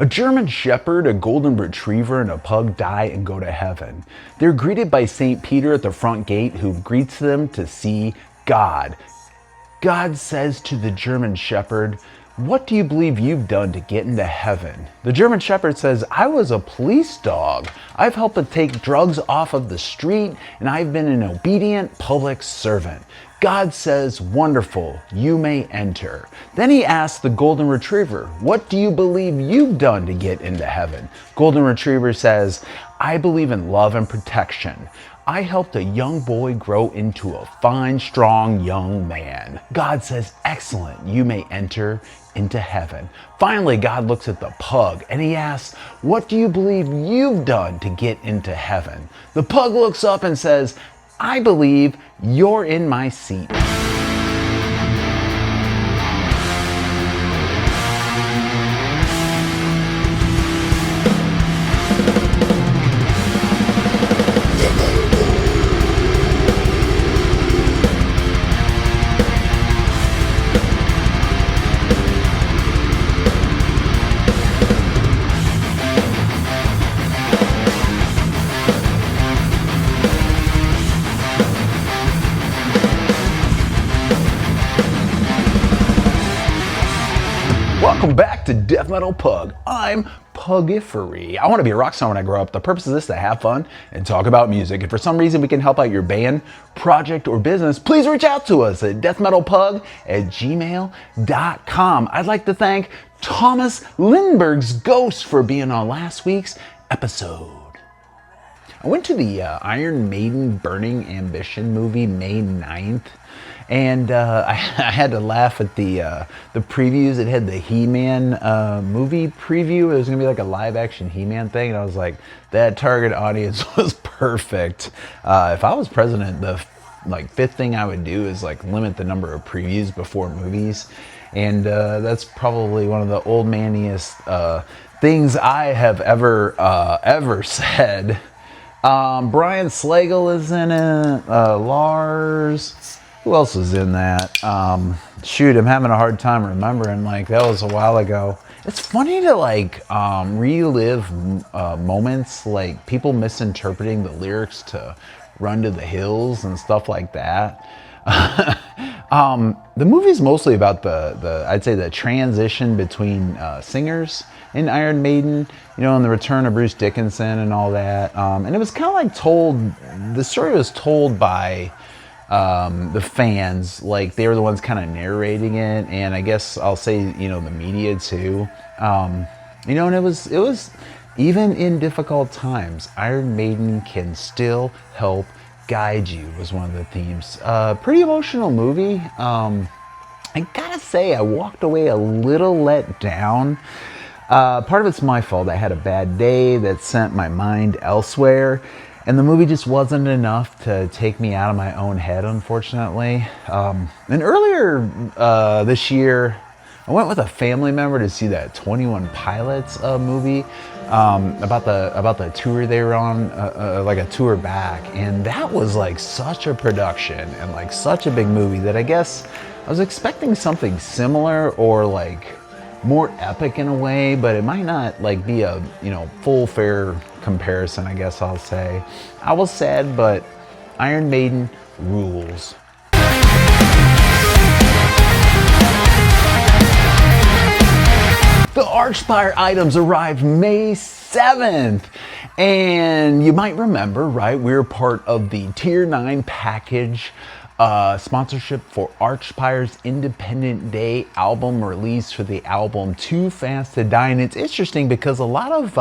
A German Shepherd, a Golden Retriever, and a Pug die and go to heaven. They're greeted by St. Peter at the front gate, who greets them to see God. God says to the German Shepherd, "What do you believe you've done to get into heaven?" The German Shepherd says, "I was a police dog. I've helped to take drugs off of the street, and I've been an obedient public servant." God says, "Wonderful, you may enter." Then he asks the Golden Retriever, "What do you believe you've done to get into heaven?" Golden Retriever says, "I believe in love and protection. I helped a young boy grow into a fine, strong young man." God says, "Excellent, you may enter into heaven." Finally, God looks at the pug and he asks, "What do you believe you've done to get into heaven?" The pug looks up and says, "I believe you're in my seat." Welcome back to Death Metal Pug. I'm Periphery. I want to be a rock star when I grow up. The purpose of this is to have fun and talk about music. If for some reason we can help out your band, project, or business, please reach out to us at deathmetalpug@gmail.com. I'd like to thank Thomas Lindbergh's Ghost for being on last week's episode. I went to the Iron Maiden Burning Ambition movie May 9th. And I had to laugh at the previews. It had the He-Man movie preview. It was gonna be like a live-action He-Man thing, and I was like, that target audience was perfect. If I was president, the fifth thing I would do is like limit the number of previews before movies, and that's probably one of the old maniest things I have ever said. Brian Slagle is in it. Lars. Who else was in that? Shoot, I'm having a hard time remembering. Like, that was a while ago. It's funny to relive moments, like people misinterpreting the lyrics to "Run to the Hills" and stuff like that. The movie's mostly about I'd say the transition between singers in Iron Maiden, and the return of Bruce Dickinson and all that. And it was kind of like the story was told by the fans, like they were the ones kind of narrating it, and I guess I'll say the media too, and it was even in difficult times, Iron Maiden can still help guide you was one of the themes. Pretty emotional movie. I gotta say, I walked away a little let down. Part of it's my fault. I had a bad day that sent my mind elsewhere. And the movie just wasn't enough to take me out of my own head, unfortunately. And earlier this year, I went with a family member to see that 21 Pilots movie about the tour they were on, like a tour back. And that was like such a production and like such a big movie that I guess I was expecting something similar or like more epic in a way, but it might not like be a full fair comparison, I guess I'll say. I was sad, but Iron Maiden rules. The Archspire items arrived May 7th, and you might remember, right, we were part of the Tier 9 package sponsorship for Archspire's Independent Day album release for the album Too Fast to Die. And it's interesting because a lot of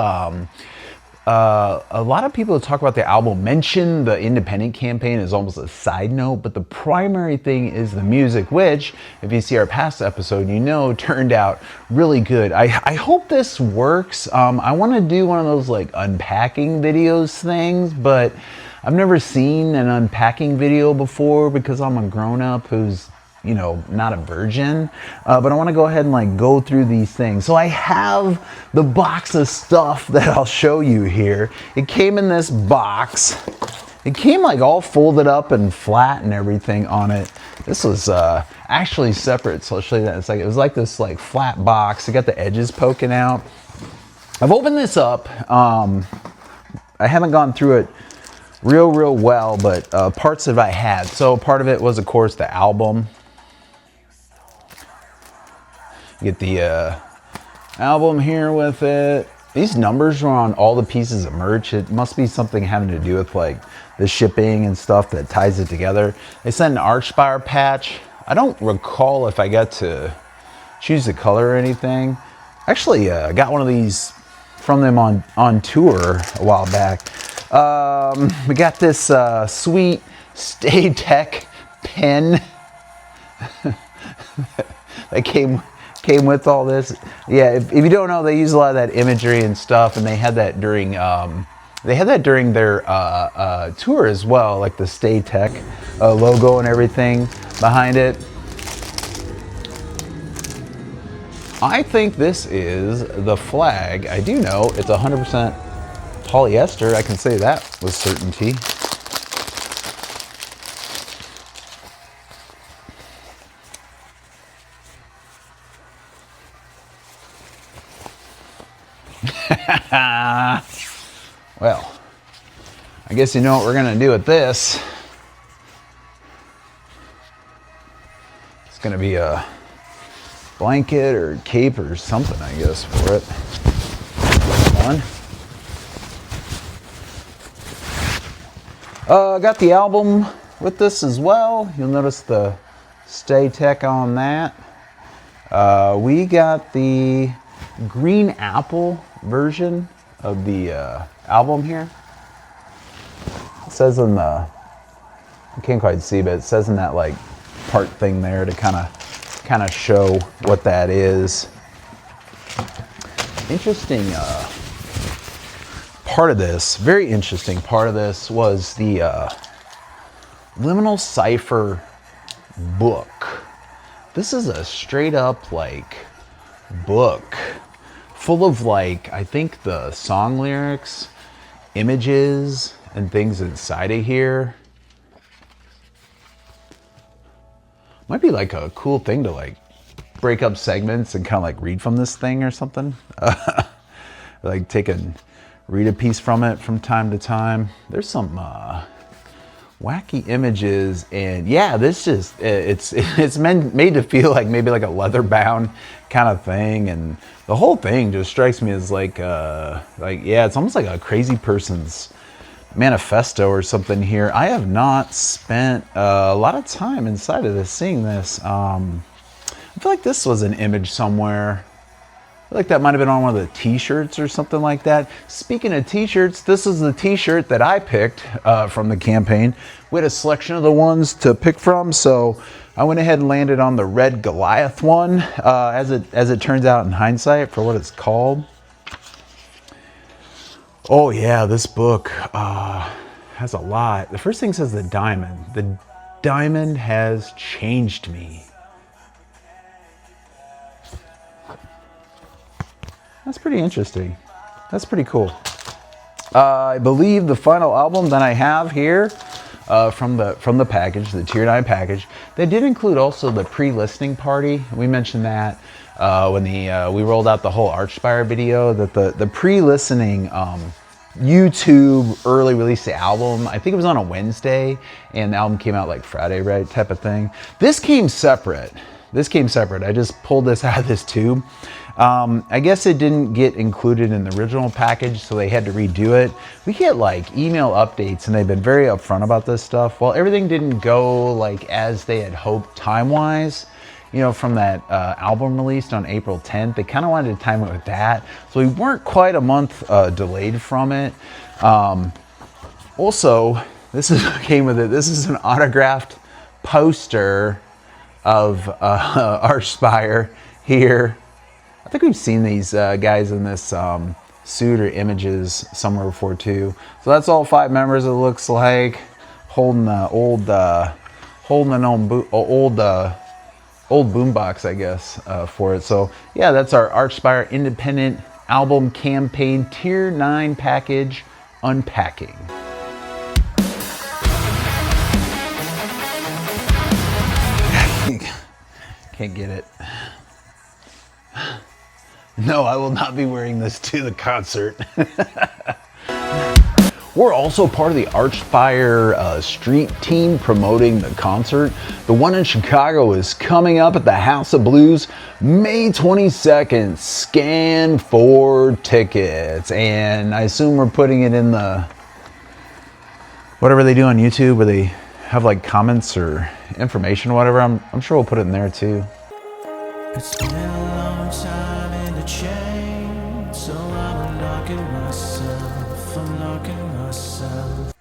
people who talk about the album mention the independent campaign as almost a side note, but the primary thing is the music, which, if you see our past episode, turned out really good. I hope this works. I want to do one of those like unpacking videos things, but I've never seen an unpacking video before because I'm a grown-up who's, not a virgin. But I want to go ahead and like go through these things. So I have the box of stuff that I'll show you here. It came in this box. It came like all folded up and flat and everything on it. This was actually separate, so I'll show you that in a second. It was like this like flat box. It got the edges poking out. I've opened this up. I haven't gone through it real well, but parts of it I had. So part of it was, of course, the album. You get the album here with it. These numbers are on all the pieces of merch. It must be something having to do with like the shipping and stuff that ties it together. They sent an Archspire patch. I don't recall if I got to choose the color or anything. Actually, I got one of these from them on tour a while back. We got this sweet Stay Tech pen that came with all this. Yeah, if you don't know, they use a lot of that imagery and stuff, and they had that during their tour as well, like the Stay Tech logo and everything behind it. I think this is the flag. I do know it's 100% polyester. I can say that with certainty. Well, I guess you know what we're gonna do with this. It's gonna be a blanket or cape or something, I guess, for it. Got the album with this as well. You'll notice the Stay Tech on that. We got the green apple version of the album here. It says in the, I can't quite see, but it says in that like part thing there to kind of show what that is. Interesting part of this, very interesting part of this was the Liminal Cipher book. This is a straight up like book full of like, I think the song lyrics, images, and things inside of here. Might be like a cool thing to like break up segments and kind of like read from this thing or something. Like read a piece from it from time to time. There's some wacky images, and yeah, this just it's made to feel like maybe like a leather bound kind of thing, and the whole thing just strikes me as like yeah, it's almost like a crazy person's manifesto or something here. I have not spent a lot of time inside of this, seeing this. I feel like this was an image somewhere. I feel like that might have been on one of the t-shirts or something like that. Speaking of t-shirts, this is the t-shirt that I picked from the campaign. We had a selection of the ones to pick from, so I went ahead and landed on the Red Goliath one, as it turns out in hindsight for what it's called. Oh yeah, this book has a lot. The first thing says the diamond. The diamond has changed me. That's pretty interesting. That's pretty cool. I believe the final album that I have here from the package, the Tier 9 package, they did include also the pre-listening party. We mentioned that when we rolled out the whole Archspire video, that the pre-listening YouTube early release the album, I think it was on a Wednesday, and the album came out like Friday, right, type of thing. This came separate. I just pulled this out of this tube. I guess it didn't get included in the original package, so they had to redo it. We get like email updates, and they've been very upfront about this stuff. Well, everything didn't go like as they had hoped time-wise, you know, from that album released on April 10th. They kind of wanted to time it with that, so we weren't quite a month delayed from it. Also, this came with it. This is an autographed poster of Archspire here. I think we've seen these guys in this suit or images somewhere before too. So that's all 5 members, it looks like, holding an old boombox, I guess, for it. So yeah, that's our Archspire independent album campaign Tier 9 package unpacking. Can't get it. No, I will not be wearing this to the concert. We're also part of the Archspire street team promoting the concert. The one in Chicago is coming up at the House of Blues, May 22nd. Scan for tickets. And I assume we're putting it in the, whatever they do on YouTube, where they have like comments or information or whatever. I'm sure we'll put it in there too. It's been a long time in the chain, so I'm unlocking myself, unlocking myself.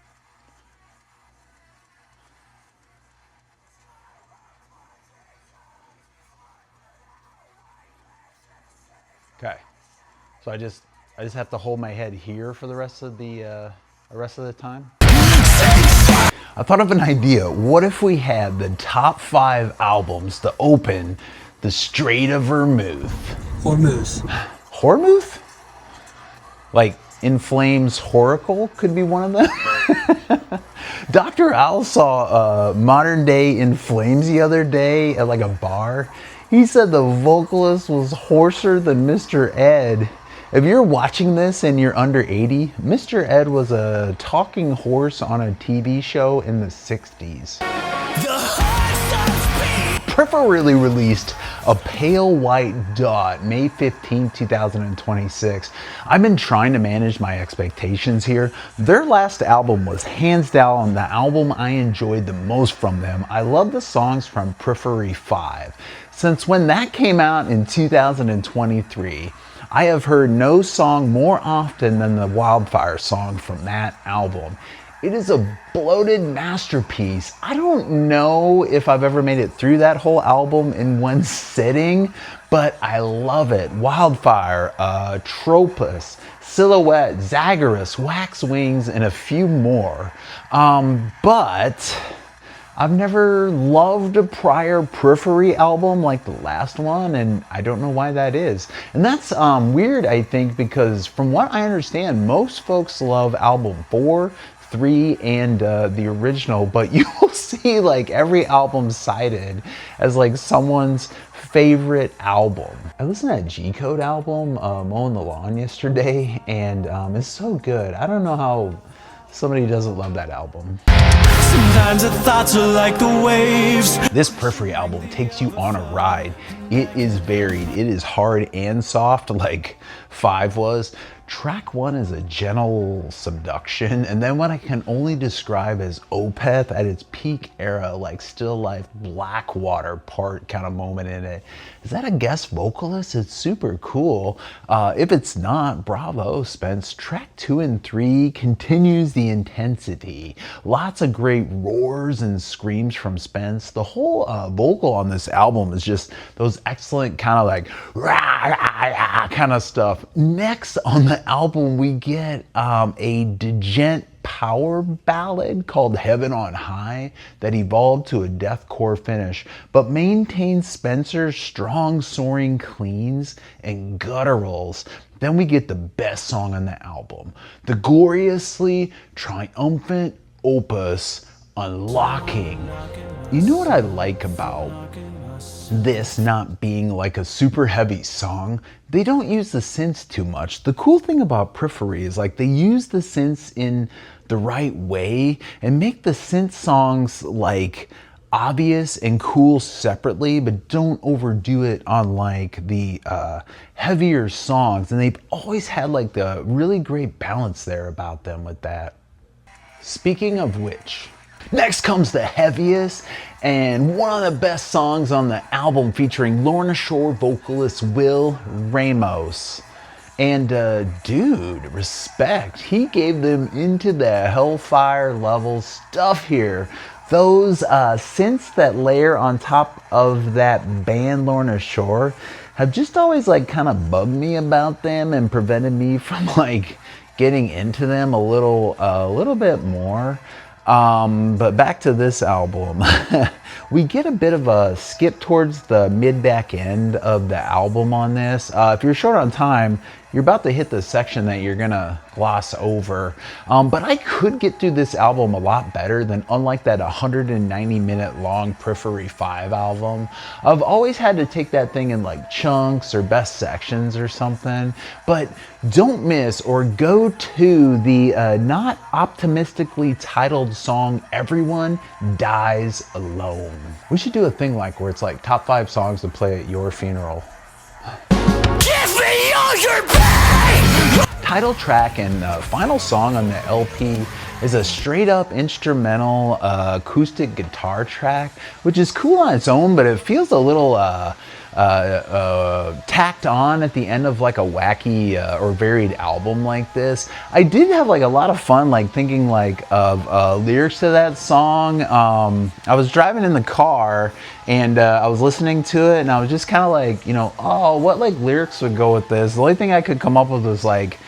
Okay, so I just have to hold my head here for the rest of the time. I thought of an idea. What if we had the top 5 albums to open the Strait of Vermouth? Hormuth? Like In Flames Horacle could be one of them. Dr. Al saw Modern Day In Flames the other day at like a bar. He said the vocalist was hoarser than Mr. Ed. If you're watching this and you're under 80, Mr. Ed was a talking horse on a TV show in the 60s. Periphery released A Pale White Dot, May 15, 2026. I've been trying to manage my expectations here. Their last album was hands down the album I enjoyed the most from them. I love the songs from Periphery 5. Since when that came out in 2023, I have heard no song more often than the Wildfire song from that album. It is a bloated masterpiece. I don't know if I've ever made it through that whole album in one sitting, but I love it. Wildfire, Tropus, Silhouette, Zagorus, Wax Wings, and a few more. But I've never loved a prior Periphery album like the last one, and I don't know why that is. And that's weird, I think, because from what I understand, most folks love album 4, 3, and the original, but you will see like every album cited as like someone's favorite album. I listened to that G-Code album, Mowing the Lawn, yesterday, and it's so good. I don't know how somebody doesn't love that album. Sometimes the thoughts are like the waves. This Periphery album takes you on a ride. It is varied. It is hard and soft, like 5 was. Track 1 is a gentle subduction, and then what I can only describe as Opeth at its peak era, like Still Life, Blackwater part kind of moment in it. Is that a guest vocalist? It's super cool. If it's not, bravo, Spence. Track 2 and 3 continues the intensity. Lots of great roars and screams from Spence. The whole vocal on this album is just those excellent kind of like rah, rah, rah, kind of stuff. Next on the album, we get a djent power ballad called Heaven on High that evolved to a deathcore finish, but maintains Spencer's strong soaring cleans and gutturals. Then we get the best song on the album, the gloriously triumphant opus, Unlocking. You know what I like about this not being like a super heavy song? They don't use the synths too much. The cool thing about Periphery is like they use the synths in the right way and make the synth songs like obvious and cool separately, but don't overdo it on like the heavier songs. And they've always had like the really great balance there about them with that. Speaking of which, next comes the heaviest and one of the best songs on the album, featuring Lorna Shore vocalist Will Ramos. And dude, respect. He gave them into the Hellfire level stuff here. Those synths that layer on top of that band Lorna Shore have just always like kind of bugged me about them and prevented me from like getting into them a little bit more. But back to this album, we get a bit of a skip towards the mid-back end of the album on this. If you're short on time, you're about to hit the section that you're gonna gloss over. But I could get through this album a lot better than, unlike that 190-minute long Periphery 5 album. I've always had to take that thing in like chunks or best sections or something. But don't miss or go to the not optimistically titled song Everyone Dies Alone. We should do a thing like where it's like top 5 songs to play at your funeral. Give me all your pain! Title track and final song on the LP is a straight up instrumental acoustic guitar track, which is cool on its own, but it feels a little tacked on at the end of like a wacky or varied album like this. I did have like a lot of fun like thinking like of lyrics to that song. I was driving in the car and I was listening to it and I was just kind of like, you know, oh, what like lyrics would go with this? The only thing I could come up with was like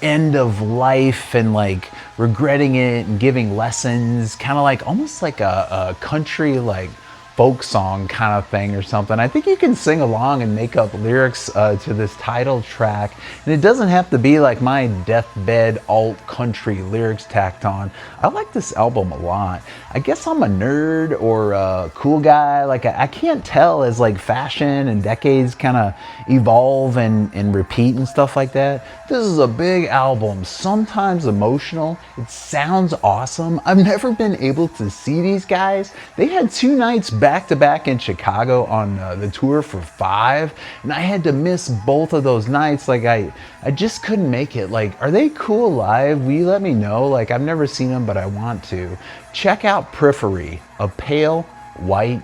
end of life and like regretting it and giving lessons, kind of like almost like a country like folk song kind of thing or something. I think you can sing along and make up lyrics to this title track, and it doesn't have to be like my deathbed alt country lyrics tacked on. I like this album a lot. I guess I'm a nerd or a cool guy. Like I can't tell as like fashion and decades kind of evolve and repeat and stuff like that. This is a big album, sometimes emotional. It sounds awesome. I've never been able to see these guys. They had 2 nights back to back in Chicago on the tour for 5, and I had to miss both of those nights. Like I just couldn't make it. Like, are they cool live? Will you let me know? Like, I've never seen them, but I want to. Check out Periphery, a pale white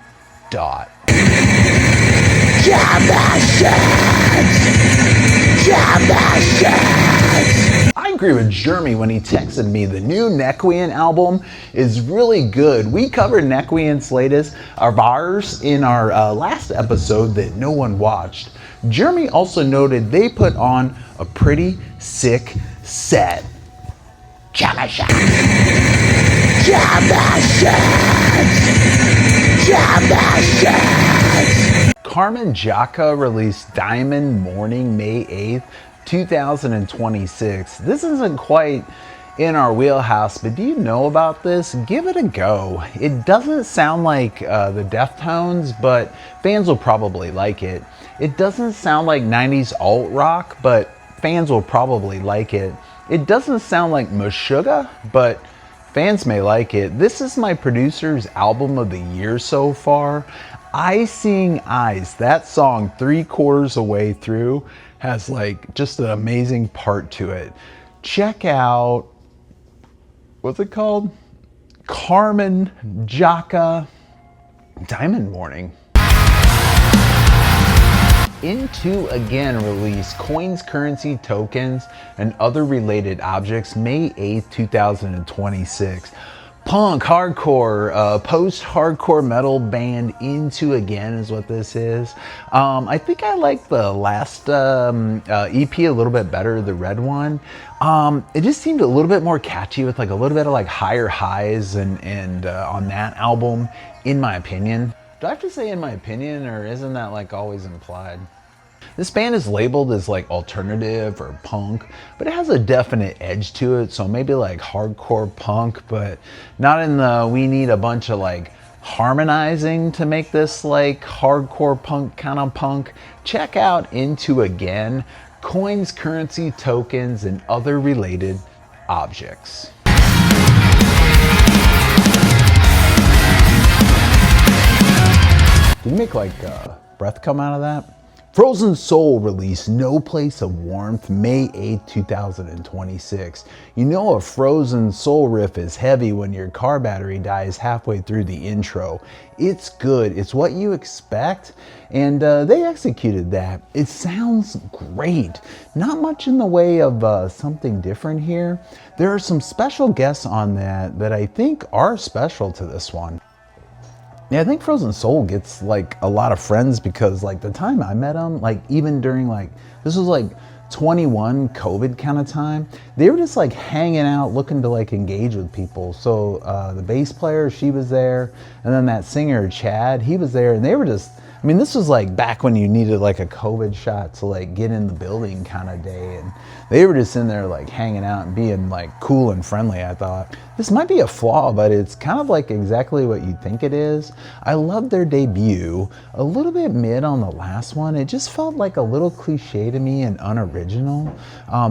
dot. I agree with Jeremy when he texted me the new Nequient album is really good. We covered Nequient's latest of ours in our last episode that no one watched. Jeremy also noted they put on a pretty sick set. Karmanjakah released Diamond Morning May 8th, 2026. This isn't quite in our wheelhouse, but do you know about this? Give it a go. It doesn't sound like the Deftones, but fans will probably like it. It doesn't sound like 90s alt rock, but fans will probably like it. It doesn't sound like Meshuggah, but fans may like it. This is my producer's album of the year so far. Eye Seeing Eyes, that song 3/4 away through, has like just an amazing part to it. Check out, what's it called? Karmanjakah Diamond Morning. Into Again release coins, currency, tokens, and other related objects May 8th, 2026. Punk, hardcore, post-hardcore metal band Into Again is what this is. I think I like the last EP a little bit better, the red one. It just seemed a little bit more catchy with like a little bit of like higher highs and on that album, in my opinion. Do I have to say in my opinion, or isn't that like always implied? This band is labeled as like alternative or punk, but it has a definite edge to it. So maybe like hardcore punk, but not in the we need a bunch of like harmonizing to make this like hardcore punk kind of punk. Check out Into Again, coins, currency, tokens, and other related objects. Did you make like breath come out of that? Frozen Soul released No Place of Warmth May 8, 2026. You know a Frozen Soul riff is heavy when your car battery dies halfway through the intro. It's good, it's what you expect, and they executed that. It sounds great. Not much in the way of something different here. There are some special guests on that I think are special to this one. Yeah, I think Frozen Soul gets like a lot of friends because like the time I met them, like even during like, this was like 21 COVID kind of time, they were just like hanging out looking to like engage with people. So the bass player, she was there, and then that singer Chad, he was there, and they were just I mean, this was like back when you needed like a COVID shot to like get in the building kind of day, and they were just in there like hanging out and being like cool and friendly. I thought this might be a flaw, but it's kind of like exactly what you think it is. I loved their debut. A little bit mid on the last one. It just felt like a little cliche to me and unoriginal.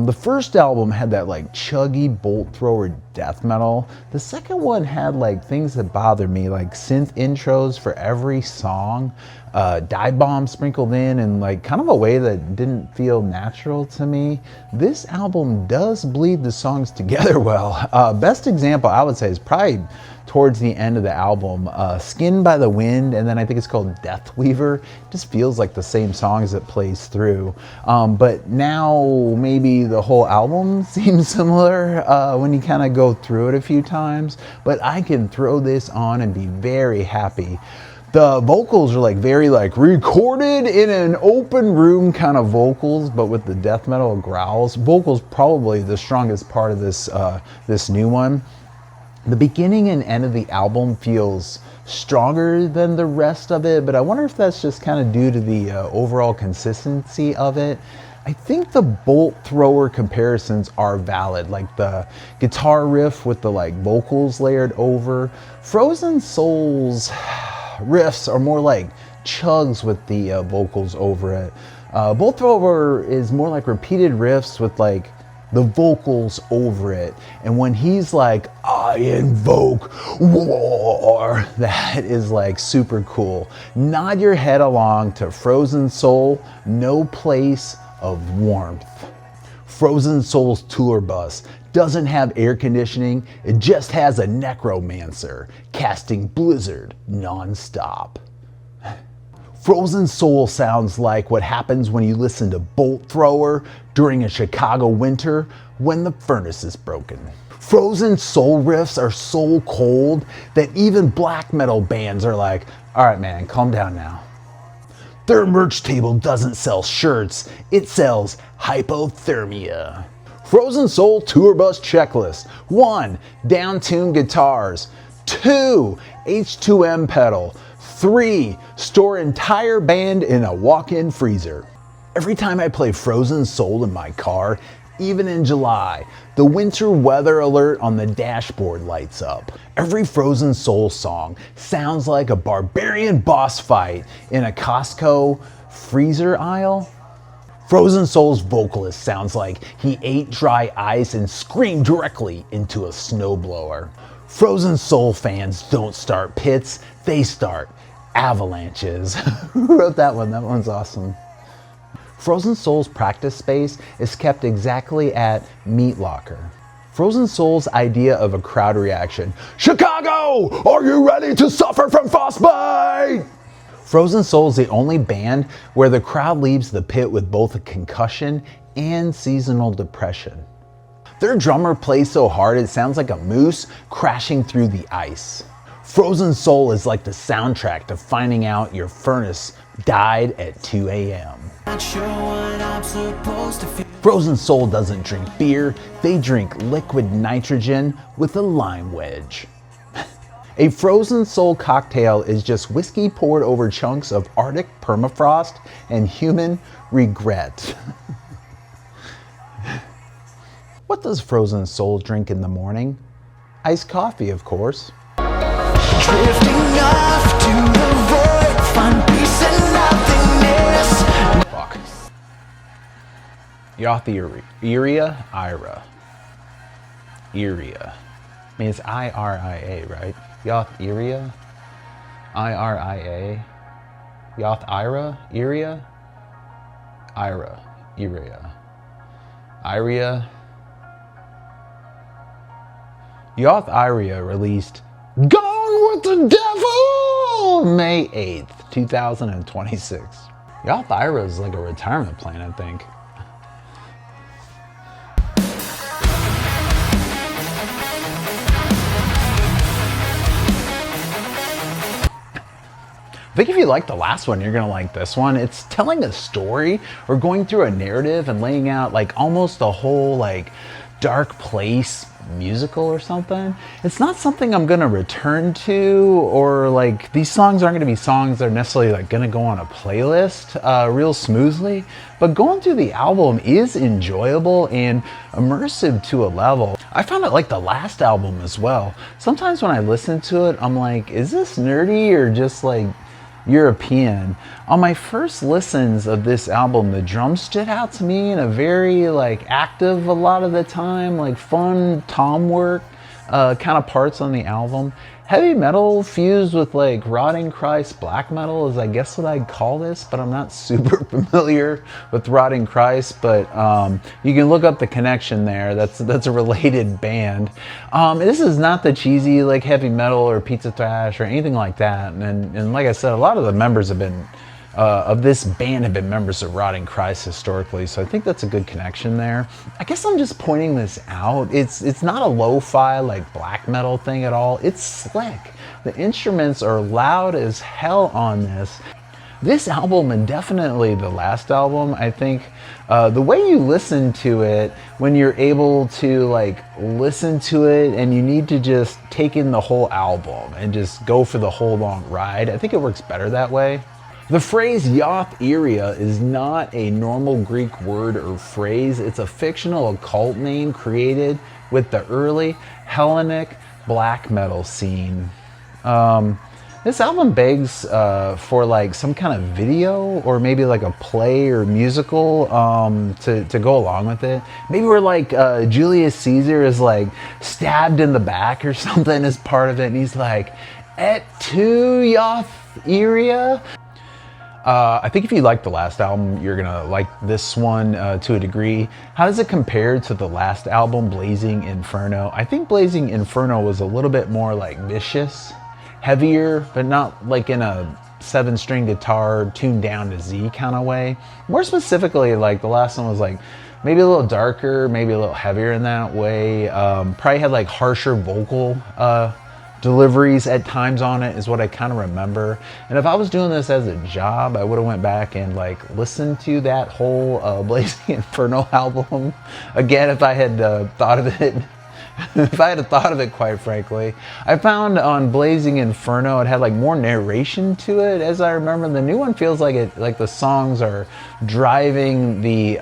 The first album had that like chuggy bolt thrower death metal. The second one had like things that bothered me, like synth intros for every song, dive bombs sprinkled in like kind of a way that didn't feel natural to me. This album does bleed the songs together well. Best example I would say is probably towards the end of the album, Skin by the Wind, and then I think it's called Death Weaver. It just feels like the same songs that plays through. But now maybe the whole album seems similar when you kind of go through it a few times, but I can throw this on and be very happy. The vocals are like very like recorded in an open room kind of vocals, but with the death metal growls. Vocals probably the strongest part of this this new one. The beginning and end of the album feels stronger than the rest of it, but I wonder if that's just kind of due to the overall consistency of it. I think the bolt thrower comparisons are valid, like the guitar riff with the like vocals layered over. Frozen Souls riffs are more like chugs with the vocals over it. Bolt thrower is more like repeated riffs with like the vocals over it, and when he's like, I invoke war, that is like super cool. Nod your head along to Frozen Soul, No Place of Warmth. Frozen Soul's tour bus doesn't have air conditioning, it just has a necromancer casting blizzard non-stop. Frozen Soul sounds like what happens when you listen to Bolt Thrower during a Chicago winter when the furnace is broken. Frozen Soul riffs are so cold that even black metal bands are like, all right man, calm down now. Their merch table doesn't sell shirts, it sells hypothermia. Frozen Soul tour bus checklist. 1. Down-tuned guitars. 2. H2M pedal. 3. Store entire band in a walk-in freezer. Every time I play Frozen Soul in my car, even in July, the winter weather alert on the dashboard lights up. Every Frozen Soul song sounds like a barbarian boss fight in a Costco freezer aisle. Frozen Soul's vocalist sounds like he ate dry ice and screamed directly into a snowblower. Frozen Soul fans don't start pits, they start avalanches. Who wrote that one? That one's awesome. Frozen Soul's practice space is kept exactly at Meat Locker. Frozen Soul's idea of a crowd reaction. Chicago, are you ready to suffer from frostbite? Frozen Soul is the only band where the crowd leaves the pit with both a concussion and seasonal depression. Their drummer plays so hard it sounds like a moose crashing through the ice. Frozen Soul is like the soundtrack to finding out your furnace died at 2 a.m. Frozen Soul doesn't drink beer, they drink liquid nitrogen with a lime wedge. A Frozen Soul cocktail is just whiskey poured over chunks of Arctic permafrost and human regret. What does Frozen Soul drink in the morning? Iced coffee, of course. Drifting off to the void, find peace and nothingness. Fuck. Yoth Iria? Ira. Iria. I mean, it's I-R-I-A, right? Yoth Iria? I-R-I-A? Yoth Ira? Iria? Ira. Iria. Iria. Yoth Iria released Gone with the Devil! May 8th, 2026. Yoth Ira is like a retirement plan, I think. I think if you like the last one, you're gonna like this one. It's telling a story or going through a narrative and laying out like almost the whole like dark place musical or something. It's not something I'm gonna return to, or like these songs aren't gonna be songs that are necessarily like gonna go on a playlist real smoothly, but going through the album is enjoyable and immersive to a level. I found it like the last album as well. Sometimes when I listen to it, I'm like, is this nerdy or just like European? On my first listens of this album, the drums stood out to me in a very like active, a lot of the time, like fun tom work kind of parts on the album. Heavy metal fused with like Rotting Christ black metal is I guess what I'd call this, but I'm not super familiar with Rotting Christ, but you can look up the connection there. That's a related band. This is not the cheesy like heavy metal or pizza thrash or anything like that. And like I said, a lot of the members have been of this band have been members of Rotting Christ historically, so I think that's a good connection there. I guess I'm just pointing this out. It's not a lo-fi like black metal thing at all. It's slick. The instruments are loud as hell on this. This album, and definitely the last album, I think the way you listen to it, when you're able to like listen to it and you need to just take in the whole album and just go for the whole long ride, I think it works better that way. The phrase Yoth Iria is not a normal Greek word or phrase. It's a fictional occult name created with the early Hellenic black metal scene. This album begs for like some kind of video or maybe like a play or musical to go along with it. Maybe where like Julius Caesar is like stabbed in the back or something as part of it, and he's like, "Et tu Yoth Iria?" I think if you like the last album, you're gonna like this one to a degree. How does it compare to the last album, Blazing Inferno? I think Blazing Inferno was a little bit more like vicious, heavier, but not like in a 7-string guitar tuned down to Z kind of way. More specifically, like the last one was like maybe a little darker, maybe a little heavier in that way. Probably had like harsher vocal deliveries at times on it is what I kind of remember. And if I was doing this as a job, I would have went back and like listened to that whole Blazing Inferno album again if I had thought of it. If I had thought of it, quite frankly. I found on Blazing Inferno it had like more narration to it, as I remember. The new one feels like it, like the songs are driving the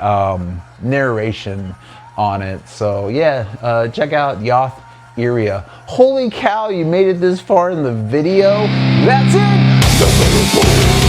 narration on it. So yeah, check out Yoth Iria. Holy cow, you made it this far in the video. That's it!